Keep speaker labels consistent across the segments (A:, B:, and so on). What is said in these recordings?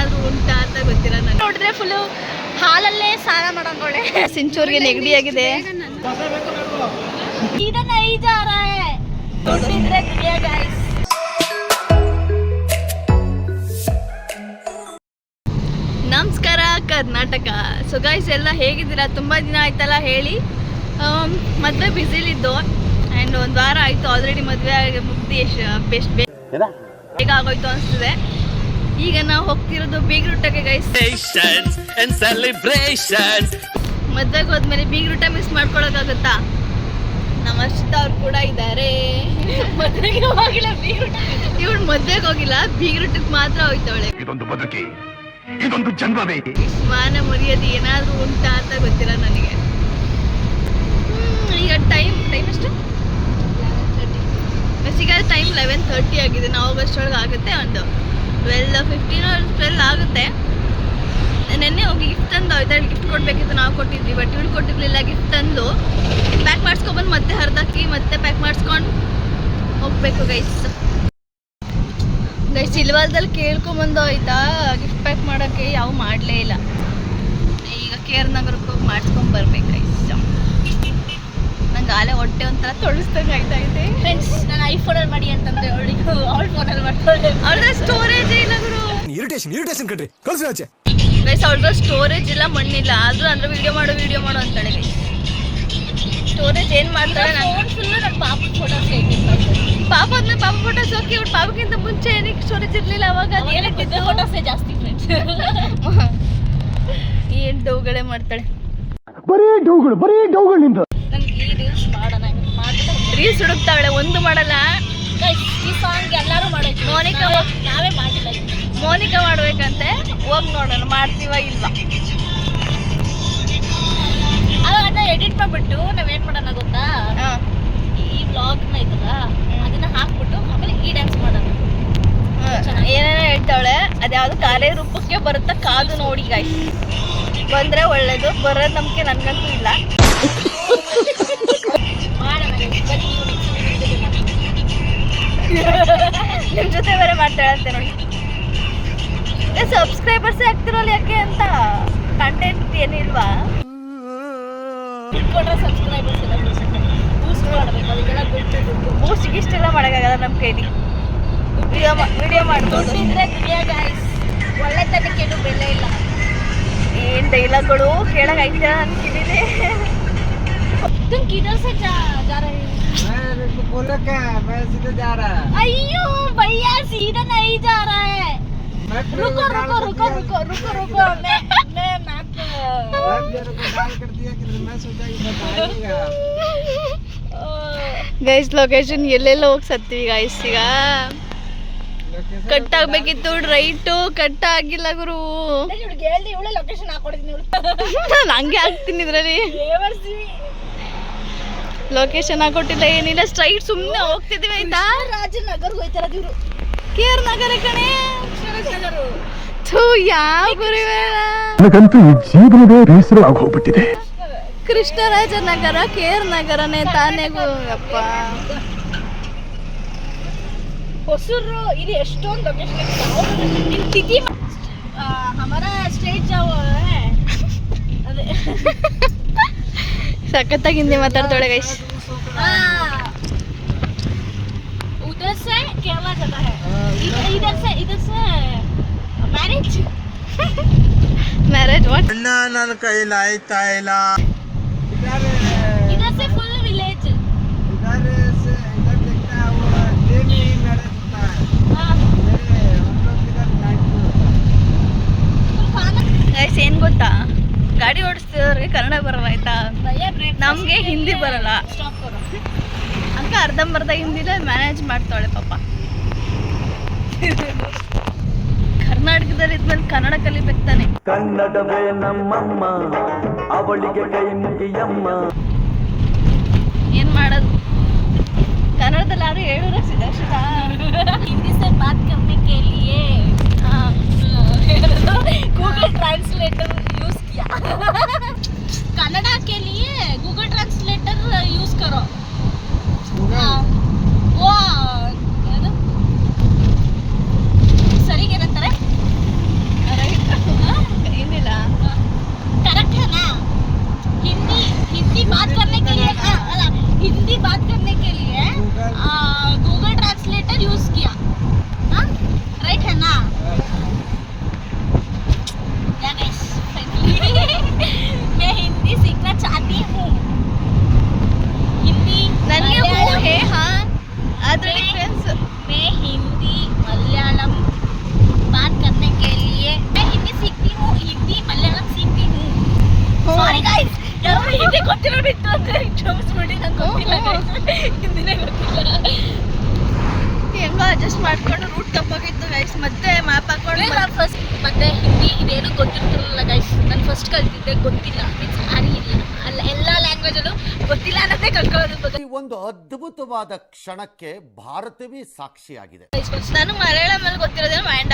A: ಏನಾದರೂ ಉಂಟಾ ಅಂತ ಗೊತ್ತಿಲ್ಲ ನನಗೆ.
B: ನೋಡಿದ್ರೆ ಫುಲ್ಲು ಹಾಲಲ್ಲೇ ಸ್ನಾನ ಮಾಡೋಂಗೊಳ್ಳೆ.
A: ಸಿಂಚೂರ್ಗೆ ನೆಗಡಿ ಆಗಿದೆ.
B: ಇದನ್ನ
A: ನಮಸ್ಕಾರ ಕರ್ನಾಟಕ. ಸೊ ಗೈಸ್ ಎಲ್ಲ ಹೇಗಿದ್ದೀರಾ? ತುಂಬ ದಿನ ಆಯ್ತಲ್ಲ ಹೇಳಿ. ಮದುವೆ ಬ್ಯುಸಿಲಿದ್ದು ಆ್ಯಂಡ್ ಒಂದು ವಾರ ಆಯಿತು ಆಲ್ರೆಡಿ ಮದುವೆ ಮುಗ್ದು ಎಷ್ಟು ಬೇಗ ಆಗೋಯ್ತು ಅನಿಸ್ತಿದೆ. ಈಗ ನಾವು ಹೋಗ್ತಿರೋದು ಬೀಗ್ರೂಟಕ್ಕೆ ಗೈಸ್. ಮದುವೆಗೆ ಹೋದ್ಮೇಲೆ ಬೀಗ್ರೂಟ ಮಿಸ್ ಮಾಡ್ಕೊಳಕ್ಕಾಗುತ್ತಾ? ನಮ್ಮ ಅರ್ಷಿತಾ ಅವ್ರು ಕೂಡ ಇದ್ದಾರೆ.
B: ಮದುವೆಗೆ ಹೋಗಿಲ್ಲ, ಬೀಗ್ರೂಟ.
A: ಇವಳು ಮದುವೆಗೆ ಹೋಗಿಲ್ಲ, ಬೀಗ್ರೂಟಕ್ಕೆ ಮಾತ್ರ ಹೋಯ್ತವಳೆ.
C: ಇದೊಂದು ಬದುಕಿ, ಇದೊಂದು ಜನ್ಮವೇ.
A: ಮಾನ ಮರ್ಯಾದೆ ಏನಾದರೂ ಉಂಟಾ ಅಂತ ಗೊತ್ತಿಲ್ಲ ನನಗೆ. ಈಗ ಟೈಮ್ ಎಷ್ಟು? ಬೇಸಿಗೆ ಟೈಮ್ 11:30 ಆಗಿದೆ. ನಾವು ಹೋಗೋಷ್ಟೊಳಗೆ ಆಗುತ್ತೆ, ಒಂದು 12:15 or 12 ಆಗುತ್ತೆ. ನೆನ್ನೆ ಹೋಗಿ ಗಿಫ್ಟ್ ತಂದು ಇದರಲ್ಲಿ ಗಿಫ್ಟ್ ಕೊಡಬೇಕಿತ್ತು, ನಾವು ಕೊಟ್ಟಿದ್ವಿ. ಬಟ್ ಇವಳು ಕೊಟ್ಟಿರಲಿಲ್ಲ. ಗಿಫ್ಟ್ ತಂದು ಪ್ಯಾಕ್ ಮಾಡಿಸ್ಕೊಬಂದು ಮತ್ತೆ ಹರಿದಾಕಿ ಮತ್ತೆ ಪ್ಯಾಕ್ ಮಾಡಿಸ್ಕೊಂಡು ಹೋಗ್ಬೇಕು ಗೈಸ್. ಇಲ್ವಾಲ್ದಲ್ಲಿ ಕೇಳ್ಕೊಂಬಂದು ಆಯ್ತಾ ಗಿಫ್ಟ್ ಪ್ಯಾಕ್ ಮಾಡೋಕ್ಕೆ ಯಾವ ಮಾಡಲೇ ಇಲ್ಲ. ಈಗ ಕೇರ್ ನಗರಕ್ಕೆ ಹೋಗಿ ಮಾಡಿಸ್ಕೊಂಡು ಬರ್ಬೇಕು ಗೈಸ್. ನಂಗೆ ಆಲೆ ಹೊಟ್ಟೆ ಒಂಥರ ತೊಳಸ್ದಂಗೆ ಆಯ್ತಾ ಇದೆ.
B: ಫ್ರೆಂಡ್ಸ್, ನಾನು ಐಫೋನಲ್ಲಿ ಮಾಡಿ ಅಂತಂದ್ರೆ ಅವಳ ಫೋನಲ್ಲಿ ಮಾಡ್ಕೊಳ್ಳಿ.
A: ಅವ್ರದ್ದು ಸ್ಟೋರೇಜ್ ಇಲ್ಲ ಗುರು.
D: ಇರಿಟೇಷನ್ ಕಣ್ರಿ, ಕಳ್ಸಿ ಆಚೆ.
A: ಗೈಸ್ ಅವ್ರದ್ದು ಸ್ಟೋರೇಜ್ ಇಲ್ಲ, ಮಣ್ಣಿಲ್ಲ. ಆದರೂ ಅಂದ್ರೆ ವಿಡಿಯೋ ಮಾಡು ಅಂತಾಳೆ ಗೈಸ್. ಸ್ಟೋರೇಜ್ ಏನು ಮಾಡ್ತಾಳೆ?
B: ನಾನು ಫುಲ್ಲು ನನ್ನ ಪಾಪದ ಫೋಟೋಸ್
A: ಪಾಪ ಫೋಟೋಸ್ ಓಕೆ. ಇವ್ರು ಪಾಪಕ್ಕಿಂತ ಮುಂಚೆ ಏನಕ್ಕೆ ಸ್ಟೋರೇಜ್ ಇರಲಿಲ್ಲ ಅವಾಗ?
B: ಏನಕ್ಕೆ ಫೋಟೋಸೇ ಜಾಸ್ತಿ ಫ್ರೆಂಡ್ಸ್.
A: ಏನು ಡೌಗಳೇ ಮಾಡ್ತಾಳೆ.
D: ಬರೀ ಡೌಗಳಿಂದ
B: ನನಗೆ ಈ ರೀಲ್ಸ್ ಮಾಡೋಣ ಮಾಡ್ಬಿಟ್ಟು
A: ರೀಲ್ಸ್ ಹುಡುಕ್ತಾಳೆ, ಒಂದು ಮಾಡಲ್ಲ.
B: ಈ ಸಾಂಗ್ ಎಲ್ಲರೂ ಮಾಡೋದು.
A: ಮೋನಿಕಾ
B: ನಾವೇ ಮಾಡಿಲ್ಲ.
A: ಮೋನಿಕಾ ಮಾಡ್ಬೇಕಂತೆ. ಹೋಗಿ ನೋಡೋಣ ಮಾಡ್ತೀವ ಇಲ್ವಾ.
B: ಅವಾಗ ಅದನ್ನ ಎಡಿಟ್ ಮಾಡ್ಬಿಟ್ಟು ನಾವೇನ್ ಮಾಡೋಣ ಗೊತ್ತಾ, ಈ ವ್ಲಾಗ್ನ ಐತಲ್ಲ ಅದನ್ನ ಹಾಕ್ಬಿಟ್ಟು ಆಮೇಲೆ ಈ ಡ್ಯಾನ್ಸ್ ಮಾಡೋಣ.
A: ಏನೇನೋ ಹೇಳ್ತಾಳೆ. ಅದ್ಯಾವುದು ಕಾರ್ಯರೂಪಕ್ಕೆ ಬರುತ್ತಾ ಕಾದು ನೋಡಿ ಗಾಯ್ಸ್. ಬಂದ್ರೆ ಒಳ್ಳೇದು, ಬರೋದು ನಂಬಿಕೆ ನನ್ಗಂತೂ ಇಲ್ಲ.
B: ಮಾಡೋಣ
A: ನಿಮ್ ಜೊತೆ ಬೇರೆ ಮಾಡ್ತಾಳಂತೆ ನೋಡಿ. ಸಬ್ಸ್ಕ್ರೈಬರ್ಸೇ ಆಗ್ತಿರೋಲ್ಲ ಯಾಕೆ ಅಂತ. ಕಂಟೆಂಟ್ ಏನಿಲ್ವಾ?
B: ಕೊಟ್ರೆ ಸಬ್ಸ್ಕ್ರೈಬರ್ಸ್ ಎಲ್ಲ ಬೂಸ್ಟ್ ಮಾಡಬೇಕು. ಅದಕ್ಕೆಲ್ಲ ದುಡ್ಡು
A: ಬೂಸ್ಟಿಗೆ ಇಷ್ಟೆಲ್ಲ ಮಾಡೋಕ್ಕಾಗಲ್ಲ ನಮ್ಮ ಕೈಲಿ. ವಿಡಿಯೋ ಮಾಡ್ಬೋದು.
B: ಇದ್ರೆ ಗಾಯ್ಸ್, ಒಳ್ಳೆತನಕ್ಕೇನು ಬೆಲೆ ಇಲ್ಲ.
A: ಏನ್ ಡೈಲಾಗ್ಗಳು ಕೇಳಕ್ ಐತೆ ಅನ್ಕಿದ್ದೀನಿ.
B: तुम किधर से जा रहे हो?
D: मैं बोला क्या, मैं सीधे जा रहा है.
B: अय्यो भैया, सीधा नहीं जा रहा है. रुको मैं मैप
D: डाल कर दिया कि मैं सोचा कि बताएगा.
A: ಗೈಸ್ ಲೊಕೇಶನ್ ಎಲ್ಲೆಲ್ಲ ಹೋಗಿ ಸತ್ತೀವಿ ಗೈಸ್. ಈಗ ಕಟ್ ಆಗ್ಬೇಕಿತ್ತು, ರೈಟು ಕಟ್ ಆಗಿಲ್ಲ ಗುರು.
B: ಇವಳೆ ಲೊಕೇಶನ್ ಹಾಕೊಡಿದ್ನಿ.
A: ನಾನು ಹಂಗೆ ಹಾಕ್ತೀನಿ ಇದ್ರಲ್ಲಿ. ಲೊಕೇಶನ್ ಹಾಕೊಟ್ಟಿಲ್ಲ, ಏನಿಲ್ಲ, ಸ್ಟ್ರೈಟ್ ಸುಮ್ಮನೆ ಹೋಗ್ತಿದೀವಿ ಆಯ್ತಾ.
B: ರಾಜನಗರ್ ಹೋಯ್ತಾರ ಇವರು.
A: ಕೇರ್ ನಗರ ಕಣೆ. ಥೂ, ಯಾವ ಗುರುವೇ.
C: ನನಗಂತೂ ಈ ಜೀವನವೇ ಬೇಸರ ಆಗೋಗ್ಬಿಟ್ಟಿದೆ.
A: ಕೃಷ್ಣರಾಜ ನಗರ, ಕೇರ್ ನಗರನೇ ತಾನೇ ಅಪ್ಪ.
B: ಹೊಸೂರು ಇದು ಎಷ್ಟೊಂದು ಲೊಕೇಶನ್. ತಿಥಿ ಹಮಾರ ಸ್ಟೇಟ್ ಜಾವ ಅದೇ
A: ಸಖತ್ತಾಗಿ ಹಿಂದಿ ಮಾತಾಡ್ತಾಳೆ ಗೈಸ್.
B: उधर से केरला जाता है, इधर से
A: ಮ್ಯಾರೇಜ್ ವಾಟ್?
D: ನನ್ನ ಕೈಲಿ ಆಯ್ತಾ ಇಲ್ಲ.
B: इधर से फुल विलेज.
D: इधर देखता है वो डे में ही मैरिज होता है. हम लोग इधर नाइट में होता है.
A: ಗೈಸ್ ಏನು ಗೊತ್ತಾ, ಗಾಡಿ ಓಡಿಸ್ತಿರೋರಿಗೆ ಕನ್ನಡ ಬರಲ್ಲ ಆಯ್ತಾ. ನಮಗೆ ಹಿಂದಿ ಬರಲ್ಲ. ಅಂಕ ಅರ್ಧಂಬರ್ಧ ಹಿಂದಿಲೇ ಮ್ಯಾನೇಜ್ ಮಾಡ್ತಾಳೆ ಪಾಪ. ಕರ್ನಾಟಕದಲ್ಲಿ ಇದ್ಮೇಲೆ ಕನ್ನಡ ಕಲಿಬೇಕು ತಾನೆ.
E: ಕನ್ನಡವೇ ನಮ್ಮಮ್ಮ, ಅವಳಿಗೆ ಕೈ ಮುಗಿಯಮ್ಮ.
A: ಏನ್ ಮಾಡೋದು, ಕನ್ನಡದಲ್ಲಿ ಯಾರು ಹೇಳೋರ ಸಿದ್ಧಾಕ್ಷಿತಾ.
B: हिंदी से बात करने के लिए गूगल ट्रांसलेटर यूज किया. कन्नड़ा के लिए गूगल ट्रांसलेटर यूज करो. वो ಸರಿಗೆ ಏನಂತಾರೆ, ಬಿಟ್ಟು ಅಂದ್ರೆ ಕ್ಷಮಿಸ್ಬಿಡಿ, ನಂಗೆ ಗೊತ್ತಿಲ್ಲ ಹಿಂದಿನೇ ಗೊತ್ತಿಲ್ಲ.
A: ಹೆಂಗೋ ಅಡ್ಜಸ್ಟ್ ಮಾಡ್ಕೊಂಡು ರೂಟ್ ತಪ್ಪಾಗಿತ್ತು ಗೈಸ್. ಮತ್ತೆ ಮ್ಯಾಪ್ ಹಾಕೊಂಡು
B: ನಾನು ಫಸ್ಟ್ ಮತ್ತೆ ಹಿಂದಿ ಇದೇನು ಗೊತ್ತಿರ್ತಿರಲಿಲ್ಲ ಗೈಸ್. ನಾನು ಫಸ್ಟ್ ಕಲ್ತಿದ್ದೆ ಗೊತ್ತಿಲ್ಲ, ಮೀನ್ಸ್ ಅರಿಯಿಲ್ಲ. ಅಲ್ಲ ಎಲ್ಲ ಲ್ಯಾಂಗ್ವೇಜಲ್ಲೂ ಗೊತ್ತಿಲ್ಲ ಅನ್ನೋದೇ ಕಲ್ತ್ಕೊಳ್ಳೋದು.
F: ಈ ಒಂದು ಅದ್ಭುತವಾದ ಕ್ಷಣಕ್ಕೆ ಭಾರತವೇ ಸಾಕ್ಷಿಯಾಗಿದೆ.
A: ನಾನು ಮಲಯಾಳಂ ಅಲ್ಲಿ ಗೊತ್ತಿರೋದೇನು ವ್ಯಾಂಡ,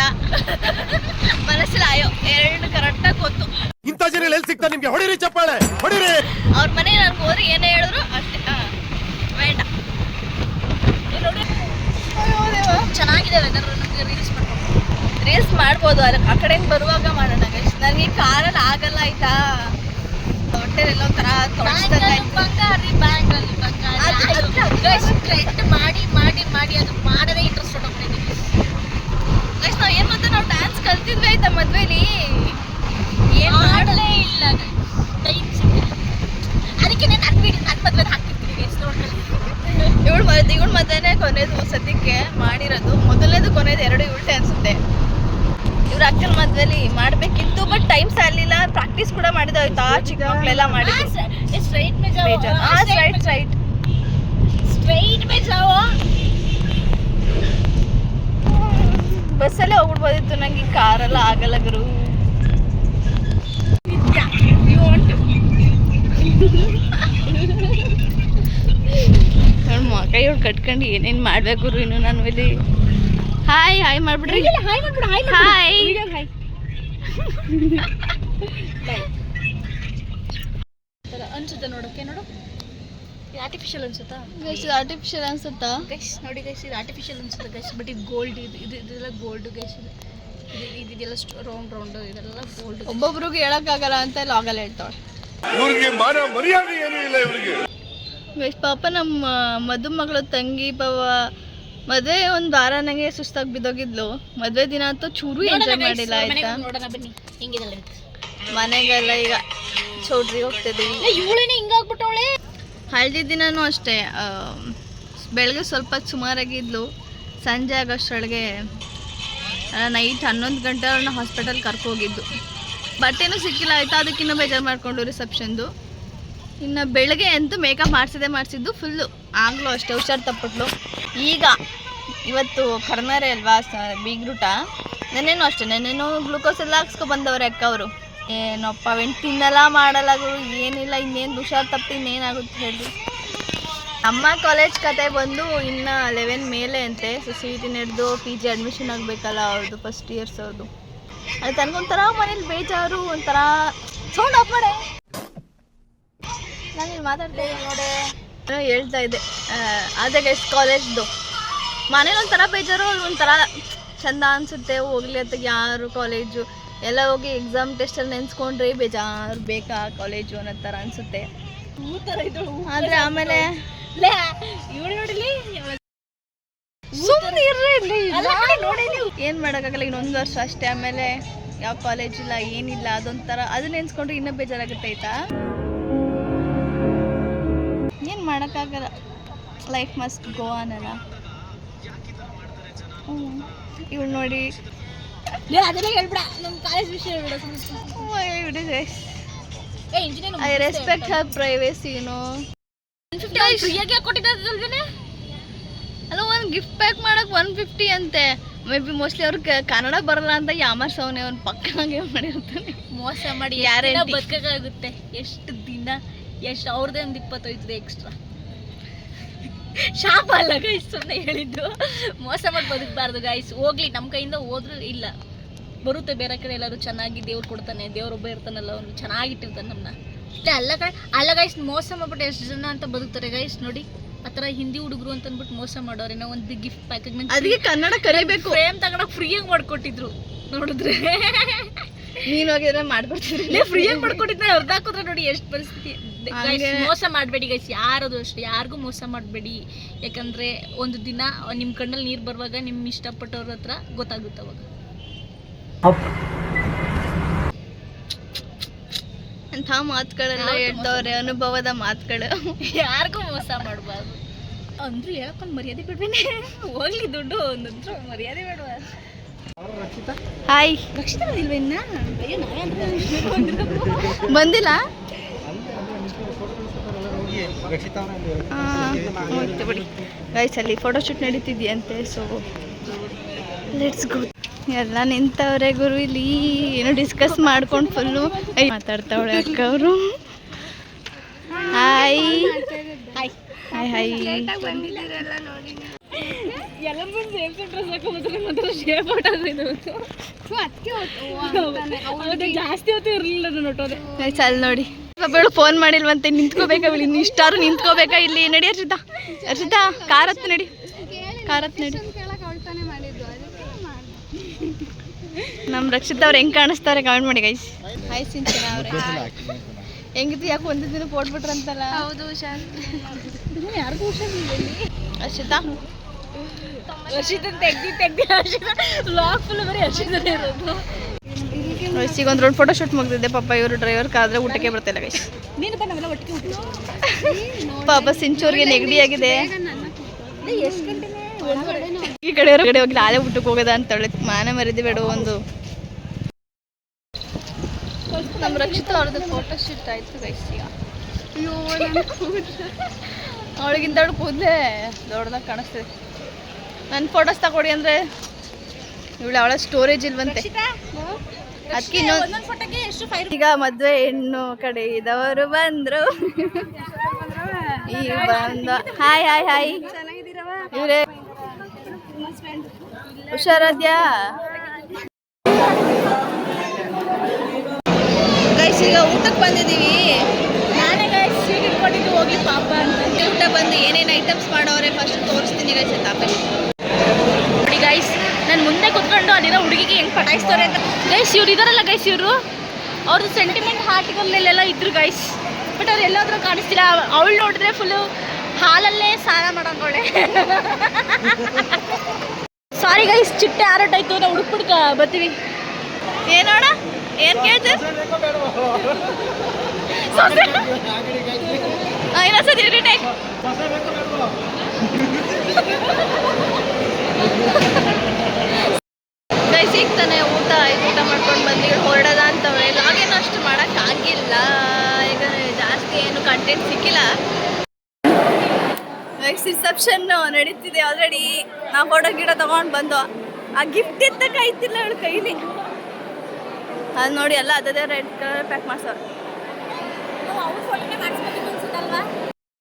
A: ಮನಸ್ಸಲ್ಲಿ ಅಯ್ಯೋ 2 ಕರೆಕ್ಟಾಗಿ ಗೊತ್ತು.
F: ಇಂಥ ಜನ ಎಲ್ಲಿ ಸಿಗ್ತಾರೆ ನಿಮ್ಗೆ? ಹೊಡಿರಿ ಚಪ್ಪಾಳೆ, ಹೊಡಿರಿ.
A: ಅವ್ರ ಮನೆ ನನ್ಗೆ ಹೋದ್ರೆ ಏನೇ ಹೇಳಿದ್ರು ಅಷ್ಟೇ ವ್ಯಾಂಡ.
B: ಚೆನ್ನಾಗಿದೆ ವೆದರ್. ನಮಗೆ
A: ರೀಲ್ಸ್ ಮಾಡ್ಬೋದು, ಆ ಕಡೆಯಿಂದ ಬರುವಾಗ ಮಾಡೋಣ ಗೈಸ್. ನನಗೆ ಕಾರಲ್ಲಿ ಆಗಲ್ಲ ಆಯ್ತಾ, ಹೊಟ್ಟೆಲೆಲ್ಲ ಒಂಥರ
B: ಬಂಗಾರಿ ಬ್ಯಾಂಗಲ್ಲಿ ಟ್ರೆಂಡ್ ಮಾಡಿ ಮಾಡಿ ಮಾಡಿ ಅದು ಮಾಡೋದೇ ಇಂಟ್ರೆಸ್ಟ್ ಹೊಟ್ಟೋಗ್ತೀನಿ
A: ಗೈಸ್. ನಾವು ಏನು ಮತ್ತೆ ನಾವು ಡ್ಯಾನ್ಸ್ ಕಲ್ತಿದ್ವಿ ಆಯ್ತಾ ಮದ್ವೆಲಿ, ಏನು
B: ಮಾಡಲೇ ಇಲ್ಲ ಟೈಮ್ ಸಿಕ್ಕಿಲ್ಲ. ಅದಕ್ಕೆ ನನ್ನ ಮದ್ವೆನ ಹಾಕ್ತಿರ್ತೀನಿ ಗೈಸ್. ನೋಡ್ರಿ
A: ಇವಳು ಮದ್ವೆನೇ ಕೊನೆದು ಸದ್ಯಕ್ಕೆ ಮಾಡಿರೋದು. ಮೊದಲನೇದು ಕೊನೆದು 2 ಇವಳ್ಟೆ ಅನ್ಸುತ್ತೆ. ಇವ್ರ ಅಕ್ಕನ ಮದ್ವೆಲಿ ಮಾಡ್ಬೇಕಿತ್ತು, ಬಟ್ ಟೈಮ್ ಸಾಲಿಲ್ಲ. ಪ್ರಾಕ್ಟೀಸ್ ಕೂಡ ಮಾಡಿದಾಯ್ತಾ, ಚಿಕ್ಕ ಮಕ್ಕಳೆಲ್ಲ ಮಾಡಿದ್ರು.
B: ಸ್ಟ್ರೈಟ್ ಮೇ ಜಾओ, ಸ್ಟ್ರೈಟ್ ಮೇ ಜಾओ.
A: ಬಸ್ಸಲ್ಲೇ ಹೋಗ್ಬಿಡ್ಬೋದಿತ್ತು, ನಂಗೆ ಈ ಕಾರೆಲ್ಲ ಆಗಲ್ಲ ಗುರು. ಕೈ ಹೊಡ್ ಕಟ್ಕೊಂಡು ಏನೇನು ಮಾಡ್ಬೇಕು ಗುರು ಇನ್ನು. ನಾನು ಇಲ್ಲಿ ಹಾಯ್ ಹಾಯ್ ಮಾಡ್ಬಿಡ್ರಿ.
B: ಹಾಯ್ ಮಾಡ್ಬಿಡು, ಹಾಯ್
A: ಹಾಯ್.
B: ಅನ್ಸುತ್ತೆ ನೋಡೋಕೆ. ನೋಡು ಆರ್ಟಿಫಿಷಿಯಲ್ ಅನ್ಸುತ್ತಾ
A: ಆರ್ಟಿಫಿಷಿಯಲ್ ಅನ್ಸುತ್ತಾ
B: ಗೈಸ್? ನೋಡಿ ಗೈಸ್, ಇದು ಆರ್ಟಿಫಿಷಿಯಲ್ ಅನ್ಸುತ್ತೆ ಗೈಸ್, ಬಟ್ ಇದು ಗೋಲ್ಡ್. ಇದೆಲ್ಲ ಗೋಲ್ಡ್ ಗೈಸ್. ಇದೆಲ್ಲ ರೌಂಡ್ ಇದೆಲ್ಲ ಗೋಲ್ಡ್.
A: ಒಬ್ಬೊಬ್ರಿಗೆ ಹೇಳಕ್ಕಾಗಲ್ಲ ಅಂತ ಲಾಗಲ್ಲಿ ಹೇಳ್ತಾಳೆ.
C: ಇವ್ರಿಗೆ ಮಾನ ಮರ್ಯಾದೆ ಏನೂ ಇಲ್ಲ ಇವ್ರಿಗೆ.
A: ಗೈಸ್ ಪಾಪ ನಮ್ಮ ಮದುಮಗಳು ತಂಗಿ ಪಾಪ ಮದುವೆ ಒಂದು ವಾರ ನಂಗೆ ಸುಸ್ತಾಗಿ ಬಿದ್ದೋಗಿದ್ಲು. ಮದುವೆ ದಿನ ಅಂತೂ ಚೂರು ಎಂಜಾಯ್ ಮಾಡಿಲ್ಲ ಆಯ್ತಾ.
B: ನೋಡೋಣ ಬನ್ನಿ ಹೆಂಗಿದಲ್ಲ
A: ಮನೆಗೆಲ್ಲ ಈಗ ಚೌಟ್ರಿಗೆ ಹೋಗ್ತಿದ್ದೀವಿ.
B: ಇವಳೇನೆ ಹಿಂಗಾಗ್ಬಿಟ್ಟವಳೆ.
A: ಹಳದಿ ದಿನನೂ ಅಷ್ಟೇ, ಬೆಳಗ್ಗೆ ಸ್ವಲ್ಪ ಸುಮಾರಾಗಿದ್ಲು. ಸಂಜೆ ಆಗೋಷ್ಟರೊಳಗೆ ನೈಟ್ 11 ಗಂಟೆ ಅವ್ರನ್ನ ಹಾಸ್ಪಿಟಲ್ ಕರ್ಕೋಗಿದ್ದು. ಬಟ್ಟೆನೂ ಸಿಕ್ಕಿಲ್ಲ ಆಯಿತಾ, ಅದಕ್ಕಿನ್ನೂ ಬೇಜಾರು ಮಾಡಿಕೊಂಡು ರಿಸೆಪ್ಷನ್ದು. ಇನ್ನು ಬೆಳಗ್ಗೆ ಅಂತೂ ಮೇಕಪ್ ಮಾಡಿಸಿದ್ದು ಫುಲ್ಲು. ಆಗಲೂ ಅಷ್ಟೇ ಹುಷಾರು ತಪ್ಪಿಟ್ಲು. ಈಗ ಇವತ್ತು ಕರ್ನಾರೆ ಅಲ್ವಾ ಬೀಗ್ರೂಟ. ನೆನ್ನೆನೂ ಅಷ್ಟೇ, ನೆನ್ನೆನೂ ಗ್ಲೂಕೋಸ್ ಎಲ್ಲ ಹಾಕ್ಸ್ಕೊಬಂದವ್ರೆ ಅಕ್ಕ ಅವರು. ಏನಪ್ಪ ತಿನ್ನಲ್ಲ ಮಾಡಲ್ಲ ಗುರು, ಏನಿಲ್ಲ. ಇನ್ನೇನು ಹುಷಾರು ತಪ್ಪಿ ಇನ್ನೇನಾಗುತ್ತೆ ಹೇಳಿ. ನಮ್ಮ ಕಾಲೇಜ್ ಕತೆ ಬಂದು ಇನ್ನು 11 ಮೇಲೆ ಅಂತೆ. ಸೊ CET ನಡೆದು PG ಅಡ್ಮಿಷನ್ ಆಗಬೇಕಲ್ಲ ಅವ್ರದ್ದು, ಫಸ್ಟ್ ಇಯರ್ಸ್ ಅವ್ರದ್ದು. ಅದು ತನಗೊಂಥರ ಮನೇಲಿ ಬೇಜಾರು, ಒಂಥರ ಸೌಂಡ್ ಆಫ್ ಮಾಡೆ. ನಾನು ಇಲ್ಲಿ ಮಾತಾಡ್ತೇನೆ ನೋಡೆ ಹೇಳ್ತಾ ಇದ್ದೆ. ಅದೇ ಗೈಸ್ ಕಾಲೇಜ್ದು ಮನೇಲಿ ಒಂಥರ ಬೇಜಾರು, ಒಂಥರ ಚಂದ ಅನಿಸುತ್ತೆ. ಹೋಗ್ಲಿ ಅಂತ ಯಾರು ಕಾಲೇಜು ಎಲ್ಲ ಹೋಗಿ ಎಕ್ಸಾಮ್ ಟೆಸ್ಟಲ್ಲಿ ನೆನ್ಸ್ಕೊಂಡ್ರೆ ಬೇಜಾರು ಬೇಕಾ ಕಾಲೇಜು ಅನ್ನೋ ಥರ ಅನಿಸುತ್ತೆ. ಆದರೆ ಆಮೇಲೆ ಏನು ಮಾಡೋಕ್ಕಾಗಲ್ಲ. ಇನ್ನೊಂದು ವರ್ಷ ಅಷ್ಟೇ, ಆಮೇಲೆ ಯಾವ ಕಾಲೇಜ್ ಇಲ್ಲ ಏನಿಲ್ಲ. ಅದೊಂಥರ ಅದು ನೆನ್ಸ್ಕೊಂಡ್ರೆ ಇನ್ನೂ ಬೇಜಾರಾಗುತ್ತೆ ಆಯ್ತಾ. ಏನು ಮಾಡೋಕ್ಕಾಗಲ್ಲ, ಲೈಫ್ ಮಸ್ಟ್ ಗೋ ಅನ್ನಲ್ಲ. ಇವ್ಳು ನೋಡಿ
B: ಅದನ್ನೇ ಹೇಳ್ಬಿಡ, ನಮ್ಮ ಕಾಲೇಜ್ ವಿಷಯ
A: I respect her privacy no.
B: ಫ್ರೀಯಾಗಿ ಕೊಟ್ಟಿದ್ದಲ್ವೇನೆ
A: ಅಲ್ಲ, ಒಂದು ಗಿಫ್ಟ್ ಪ್ಯಾಕ್ ಮಾಡಕ್ಕೆ 150 ಅಂತೆ. ಮೇ ಬಿ ಮೋಸ್ಟ್ಲಿ ಅವ್ರಿಗೆ ಕನ್ನಡ ಬರಲ್ಲ ಅಂತ ಯಾಮರ್ಸವನೆ ಅವ್ನು ಪಕ್ಕನಾಗೆ ಮಾಡಿರ್ತಾನೆ.
B: ಮೋಸ ಮಾಡಿ
A: ಯಾರೇ
B: ಬದುಕಾಗುತ್ತೆ. ಎಷ್ಟು ದಿನ ಎಷ್ಟು ಅವ್ರದ್ದೇ ಒಂದು 25 ಎಕ್ಸ್ಟ್ರಾ. ಶಾಪ ಅಲ್ಲ ಗೈಸ್, ಸುಮ್ಮನೆ ಹೇಳಿದ್ದು. ಮೋಸ ಮಾಡಿ ಬದುಕಬಾರ್ದು ಗೈಸ್. ಹೋಗ್ಲಿ, ನಮ್ಮ ಕೈಯಿಂದ ಹೋದ್ರೂ ಇಲ್ಲ, ಬರುತ್ತೆ ಬೇರೆ ಕಡೆ ಎಲ್ಲರೂ. ಚೆನ್ನಾಗಿ ದೇವ್ರು ಕೊಡ್ತಾನೆ, ದೇವ್ರೊಬ್ಬ ಇರ್ತಾನಲ್ಲ, ಅವನು ಚೆನ್ನಾಗಿಟ್ಟಿರ್ತಾನೆ ನಮ್ಮನ್ನ. ಅಷ್ಟೇ ಅಲ್ಲ ಗೈಸ್, ಮೋಸ ಮಾಡ್ಬಿಟ್ಟು ಎಷ್ಟು ಜನ ಅಂತ ಬದುಕ್ತಾರೆ ಗೈಸ್. ನೋಡಿ ಆ ಥರ ಹಿಂದಿ ಹುಡುಗರು ಅಂತ ಅಂದ್ಬಿಟ್ಟು ಮೋಸ ಮಾಡೋರೆ. ನಾವು ಒಂದು ಗಿಫ್ಟ್ ಪ್ಯಾಕೇಜ್
A: ಅದಕ್ಕೆ ಕನ್ನಡ ಕಲಿಬೇಕು.
B: ಫ್ರೇಮ್ ತಗೊಂಡೋಗಿ ಫ್ರೀಯಾಗಿ ಮಾಡ್ಕೊಟ್ಟಿದ್ರು ನೋಡಿದ್ರೆ.
A: ನೀನು ಹೋಗಿದ್ರೆ ಮಾಡ್ಕೊಡ್ತಿದ್ರಿ,
B: ಫ್ರೀಯಾಗಿ ಮಾಡ್ಕೊಟ್ಟಿದ್ರೆ ಅರ್ಧ ಹಾಕಿದ್ರೆ ನೋಡಿ ಎಷ್ಟು ಪರಿಸ್ಥಿತಿ. ಮೋಸ ಮಾಡಬೇಡಿ ಗೈಸ್, ಯಾರದು ಅಷ್ಟೇ, ಯಾರಿಗೂ ಮೋಸ ಮಾಡಬೇಡಿ. ಯಾಕಂದ್ರೆ ಒಂದು ದಿನ ನಿಮ್ಮ ಕಣ್ಣಲ್ಲಿ ನೀರು ಬರುವಾಗ ನಿಮ್ಮ ಇಷ್ಟಪಟ್ಟವ್ರ ಹತ್ರ ಗೊತ್ತಾಗುತ್ತೆ ಅವಾಗ.
A: ಅಂಥ ಮಾತುಗಳೆಲ್ಲ ಹೇಳ್ದವ್ರೆ, ಅನುಭವದ ಮಾತುಗಳು.
B: ಯಾರಿಗೂ ಮೋಸ ಮಾಡಬಾರ್ದು ಅಂದ್ರೂ ಹೇಳಕ್ಕೊಂದು ಮರ್ಯಾದೆ ಬಿಡ್ಬೇನೆ. ಹೋಗ್ಲಿ ದುಡ್ಡು ಒಂದಂದ್ರೂ ಮರ್ಯಾದೆ ಬೇಡವಾ.
A: ಹಾಯ್,
B: ರಕ್ಷಿತ ಬಂದಿಲ್ವ ಇನ್ನ? ಅಯ್ಯೋ ನಾವೇ
A: ಬಂದಿಲ್ಲ. ಹೋಯ್ತು ಬಿಡಿ ಗೈಸ್, ಅಲ್ಲಿ ಫೋಟೋಶೂಟ್ ನಡೀತಿದ್ಯಂತೆ. So let's go. ಎಲ್ಲ ನಿಂತವ್ರೆ ಗುರು ಇಲ್ಲಿ, ಏನೋ ಡಿಸ್ಕಸ್ ಮಾಡ್ಕೊಂಡು ಫುಲ್ಲು ಮಾತಾಡ್ತಾವಳೆ ಅಕ್ಕ ಅವರು. Hi hi hi hi.
B: ಎಲ್ಲ ಸೇಮ್ ಡ್ರೆಸ್ ಹಾಕೊಂಡ್ರೆ ಮಾತ್ರ ಶೇಪ್ ಔಟ್ ಆಗೋದು. ಜಾಸ್ತಿ ಹೊತ್ತು ಇರಲಿಲ್ಲ ನಾನು ನೋಟೋದೆ.
A: ಗೈಸ್ ಅಲ್ಲಿ ನೋಡಿ, ಒಬ್ಬಳು ಫೋನ್ ಮಾಡಿಲ್ವಂತೆ, ನಿಂತ್ಕೋಬೇಕಾ ಇಲ್ಲಿ, ಇಷ್ಟಾರು ನಿಂತ್ಕೋಬೇಕಾ ಇಲ್ಲಿ. ನಡಿ ಹರ್ಷಿತಾ, ಹರ್ಷಿತಾ ಕಾರ್ ಹತ್ತು ನಡಿ, ಕಾರ್ ಹತ್ತು ನಡಿ. ನಮ್ಮ ರಕ್ಷಿತಾ ಅವ್ರು ಹೆಂಗೆ ಕಾಣಿಸ್ತಾರೆ ಕಮೆಂಟ್ ಮಾಡಿ ಗೈಸ್. ಹಾಯ್ ಸಿಂಚನ ಅವ್ರೆ, ಹೆಂಗಿತ್ತು? ಯಾಕೆ ಒಂದೇ ದಿನ ಬಿಟ್ರಂತಲ್ಲ. ಹೌದು ಹುಷಾರ್,
B: ಯಾರಿಗೂ ಹುಷಾರಿಲ್ಲ.
A: ಹರ್ಷಿತಾ
B: ಹರ್ಷಿತ ತೆಗ್ದಿ ಲಾಕ್ ಫುಲ್ ಬರೀ ಹರ್ಷಿತನೇ ಇರೋದು.
A: ಈಗ ಒಂದು ರೋಡ್ ಫೋಟೋ ಶೂಟ್ ಮುಗ್ದಿದೆ. ಪಾಪ ಇವರು ಡ್ರೈವರ್ ಕಾದ್ರೆ ಊಟಕ್ಕೆ ಬರ್ತಿಲ್ಲ ಗೈಸ್.
B: ನೀನು ನಾವೆಲ್ಲ ಒಟ್ಟಿಗೆ ಊಟ.
A: ಪಾಪ ಸಿಂಚೂರ್ಗೆ ನೆಗಡಿ ಆಗಿದೆ.
B: ಎಷ್ಟು ಗಂಟೆನೇ
A: ಈ ಕಡೆ ಹೊರಗಡೆ ಹೋಗಿ ನಾಳೆ ಊಟಕ್ಕೆ ಹೋಗೋದ ಅಂತೇಳಿ ಮಾನ ಮರಿದಿ ಬೇಡ. ಒಂದು ನಮ್ಮ ರಕ್ಷಿತಾ ಅವ್ರದ್ದು ಫೋಟೋ ಶೂಟ್ ಆಯ್ತು ಗೈಸ್. ಈಗ ಅವಳಿಗಿಂತ ಕೂದಲೇ ದೊಡ್ಡದಾಗಿ ಕಾಣಿಸ್ತದೆ. ನನ್ನ ಫೋಟೋಸ್ ತಗೊಡಿ ಅಂದರೆ ಅವಳ ಸ್ಟೋರೇಜ್ ಇಲ್ವಂತೆ. ಅದಕ್ಕೆ ಈಗ ಮದುವೆ ಹೆಣ್ಣು ಕಡೆ ಇದ್ದವರು ಬಂದರು. ಈಗ ಬಂದ ಹಾಯ್ ಹಾಯ್ ಹಾಯ್. ಇವರೇ ಹುಷಾರಾದ್ಯಾ ಗೈಸ್? ಈಗ ಊಟಕ್ಕೆ ಬಂದಿದ್ದೀವಿ.
B: ನಾನೇ ಗೈಸ್ ಸ್ವೀಟ್ ಇಟ್ಕೊಂಡಿದ್ದು ಹೋಗಿ ಪಾಪ ಅಂತ.
A: ಊಟ ಬಂದು ಏನೇನು ಐಟಮ್ಸ್ ಮಾಡೋರೆ ಫಸ್ಟ್ ತೋರಿಸ್ತೀನಿ ಗೈಸ್. ಆಮೇಲೆ
B: ನೋಡಿ ಗೈಸ್, ನಾನು ಮುಂದೆ ಕುತ್ಕೊಂಡು ಅಲ್ಲಿರೋ ಹುಡುಗಿಗೆ ಹೆಂಗೆ ಪಟಾಯಿಸ್ತಾರೆ ಅಂತ. ಗೈಸ್ ಇವ್ರು ಇದಾರಲ್ಲ ಗೈಸ್, ಇವರು ಅವ್ರದ್ದು ಸೆಂಟಿಮೆಂಟ್ ಹಾರ್ಟಿಗಳಲ್ಲೆಲ್ಲ ಇದ್ರು ಗೈಸ್. ಬಟ್ ಅವ್ರು ಎಲ್ಲಾದ್ರೂ ಕಾಣಿಸ್ತಿಲ್ಲ. ಅವಳು ನೋಡಿದ್ರೆ ಫುಲ್ಲು ಹಾಲಲ್ಲೇ ಸ್ನಾನ ಮಾಡೋಂಗವಳೆ. ಸಾರಿ ಗೈಸ್, ಚಿಟ್ಟೆ ಆರಾಟಾಯ್ತು. ನಾವು ಹುಡುಕ್ಬಿಡ್ಕ ಬರ್ತೀವಿ.
A: ಏನೋಣ ಏನು ಕೇಳ್ತೆ? ಇನ್ನೊಂದ್ಸತಿ ರಿಟೇಕ್. ಗೈಸ್ ಈಗ ತಾನೆ ಊಟ ಮಾಡ್ಕೊಂಡು ಬಂದು ಹೊರಡೋದ ಅಂತವ್ರೆ. ಲಾಗೇನು ಅಷ್ಟು ಮಾಡೋಕ್ಕಾಗಿಲ್ಲ, ಈಗ ಜಾಸ್ತಿ ಏನು ಕಂಟೆಂಟ್ ಸಿಕ್ಕಿಲ್ಲ. ಗೈಸ್ ರಿಸೆಪ್ಷನ್ ನಡೀತಿದೆ ಆಲ್ರೆಡಿ. ನಾವು ಫೋಟೋ ಗಿಡ ತೊಗೊಂಡು ಬಂದು ಆ ಗಿಫ್ಟ್ ಎತ್ತಕ್ಕಾಯ್ತಿಲ್ಲ ಅವಳ ಕೈಲಿ. ಅದು ನೋಡಿ ಎಲ್ಲ ಅದೇ ರೆಡ್ ಕಲರ್ ಪ್ಯಾಕ್ ಮಾಡ್ಸೋರು.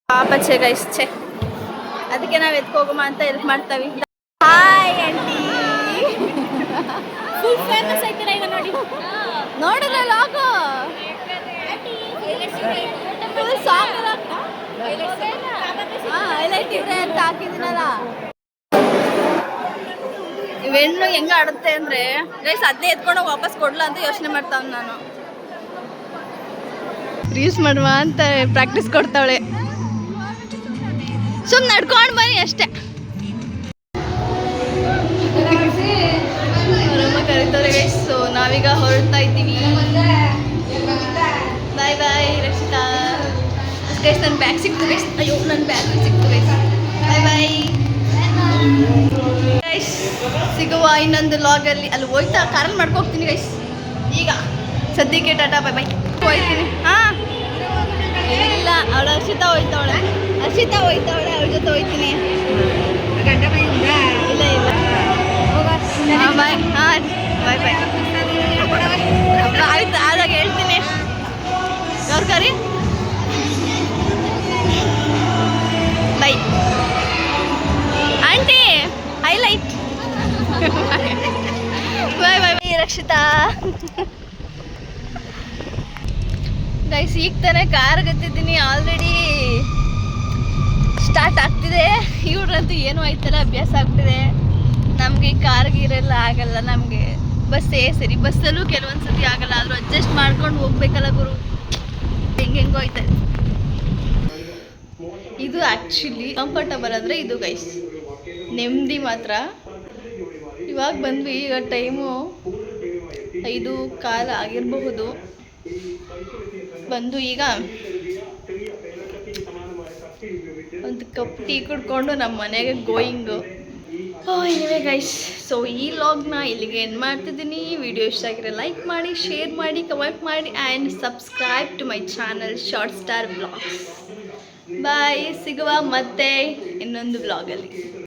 A: ಪಾಪಚ್ಚೆ ಗೈಸ್, ಛೆ, ಅದಕ್ಕೆ ನಾವು ಎತ್ಕೋಗಮ್ಮ ಅಂತ ಹೆಲ್ಪ್ ಮಾಡ್ತೀವಿ. Hi aunty.
B: ಫುಲ್ ಫೇಮಸ್ ಆಯ್ತೀರ ಈಗ ನೋಡಿ.
A: ನೋಡಿಲ್ಲ ಲಾಗು ಫುಲ್ ಸಾಂಗ್ ಹೈಲೈಟ್ ಇದೆ ಅಂತ ಹಾಕಿದ್ದೀನಲ್ಲ. ಇವೆಣ್ಣು ಹೆಂಗ ಆಡುತ್ತೆ ಅಂದ್ರೆ ಗೈಸ್, ಅದನ್ನೇ ಎತ್ಕೊಂಡೋಗಿ ವಾಪಸ್ ಕೊಡ್ಲ ಅಂತ ಯೋಚನೆ ಮಾಡ್ತಾವ್. ನಾನು ರೀಲ್ಸ್ ಮಾಡುವ ಅಂತ ಪ್ರಾಕ್ಟೀಸ್ ಕೊಡ್ತಾವಳೆ. ಸುಮ್ಮನೆ ನಡ್ಕೊಂಡು ಬನ್ನಿ ಅಷ್ಟೇ. ಅವರಮ್ಮ ಕರೀತಾರೆ ಗೈಸ್. ಸೊ ನಾವೀಗ ಹೊರಡ್ತಾ ಇದ್ದೀವಿ. ಬಾಯ್ ಬಾಯ್ ರಕ್ಷಿತಾ. ಗೈಸ್ ನನ್ನ ಬ್ಯಾಗ್ ಸಿಕ್ತು ಗೈಸ್. ಅಯ್ಯೋ ನನ್ನ ಬ್ಯಾಗ್ ಸಿಕ್ತು ಗೈಸ್. ಬಾಯ್ ಬಾಯ್ ಗೈಸ್. ಸಿಗುವ ಇನ್ನೊಂದು ಲಾಗಲ್ಲಿ. ಅಲ್ಲಿ ಹೋಯ್ತಾ ಕಾರಲ್ಲಿ ಮಾಡ್ಕೋಗ್ತೀನಿ ಗೈಸ್. ಈಗ ಸದ್ಯಕ್ಕೆ ಟಾಟಾ ಬಾಯ್ ಬಾಯ್. ಹೋಯ್ತೀನಿ. ಹಾಂ ಇಲ್ಲ, ಅವಳು ಹರ್ಷಿತಾ ಹೋಯ್ತಾವಳೆ. ಹರ್ಷಿತಾ ಹೋಯ್ತಾವಳೆ, ಅವಳ ಜೊತೆ ಹೋಯ್ತೀನಿ. ಇಲ್ಲ ಇಲ್ಲ ಹಾಂ ಬಾಯ್. ಹಾಂ ಬಾಯ್ ಬಾಯ್. ಆಯ್ತು, ಆದಾಗ ಹೇಳ್ತೀನಿ. ಅವ್ರು ಕರಿ bye aunty. Highlight. Bye bye Rakshita. Guys ಈಗ ತಾನೇ ಕಾರ್ ಗತ್ತಿದ್ದೀನಿ. ಆಲ್ರೆಡಿ ಸ್ಟಾರ್ಟ್ ಆಗ್ತಿದೆ. ಇವ್ರಂತೂ ಏನೂ ಆಯ್ತಲ್ಲ, ಅಭ್ಯಾಸ ಆಗ್ಬಿಟ್ಟಿದೆ. ನಮಗೆ ಕಾರ್ ಗೀರೆಲ್ಲ ಆಗಲ್ಲ. ನಮಗೆ ಬಸ್ಸೇ ಸರಿ. ಬಸ್ಸಲ್ಲೂ ಕೆಲವೊಂದು ಸತಿ ಆಗಲ್ಲ, ಆದರೂ ಅಡ್ಜಸ್ಟ್ ಮಾಡ್ಕೊಂಡು ಹೋಗ್ಬೇಕಲ್ಲ ಗುರು. ಹೆಂಗೆಂಗೋ ಆಯ್ತದೆ. ಇದು ಆ್ಯಕ್ಚುಲಿ ಕಂಫರ್ಟಬಲ್ ಅಂದರೆ ಇದು ಗೈಸ್. ನೆಮ್ಮದಿ ಮಾತ್ರ. ಇವಾಗ ಬಂದ್ವಿ. ಈಗ ಟೈಮು 5:15 ಆಗಿರಬಹುದು. ಬಂದು ಈಗ ಒಂದು ಕಪ್ ಟೀ ಕುಡ್ಕೊಂಡು ನಮ್ಮ ಮನೆಗೆ ಗೋಯಿಂಗು. ಎನಿವೆ ಗೈಸ್, ಸೊ ಈ ಲಾಗ್ನ ಇಲ್ಲಿಗೆ ಎಂಡ್ ಮಾಡ್ತಿದ್ದೀನಿ. ವಿಡಿಯೋ ಇಷ್ಟ ಆಗಿರೋ ಲೈಕ್ ಮಾಡಿ, ಶೇರ್ ಮಾಡಿ, ಕಮೆಂಟ್ ಮಾಡಿ and subscribe to my channel short star blogs. Bye, ಸಿಗುವ ಮತ್ತೆ ಇನ್ನೊಂದು ವ್ಲಾಗಲ್ಲಿ.